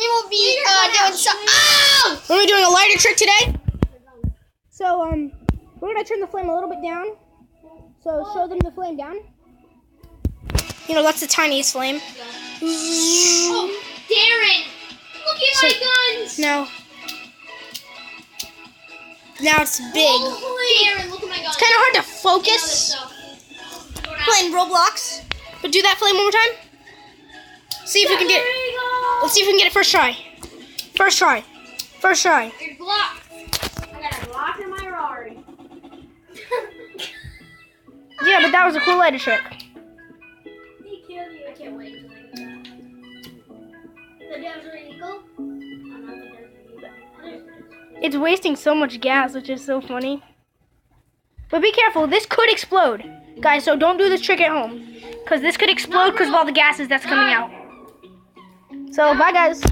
we will be doing some. Oh! We're doing a lighter trick today. So we're gonna turn the flame a little bit down. So show them the flame down. You know, that's the tiniest flame. Oh, Darren! Look at my guns! No. Now it's big. Darren, look at my guns. It's kind of hard to focus playing Roblox. But do that flame one more time. See if we can get. Let's see if we can get it first try. First try. First try. You're blocked. I got a lock in my Rari. Yeah, but that was a cool lighter trick. He killed you. I can't wait until I get that. The Desert Eagle? I'm not the Desert Eagle. It's wasting so much gas, which is so funny. But be careful, this could explode. Guys, so don't do this trick at home. Because this could explode because of all the gases that's coming out. So, bye guys.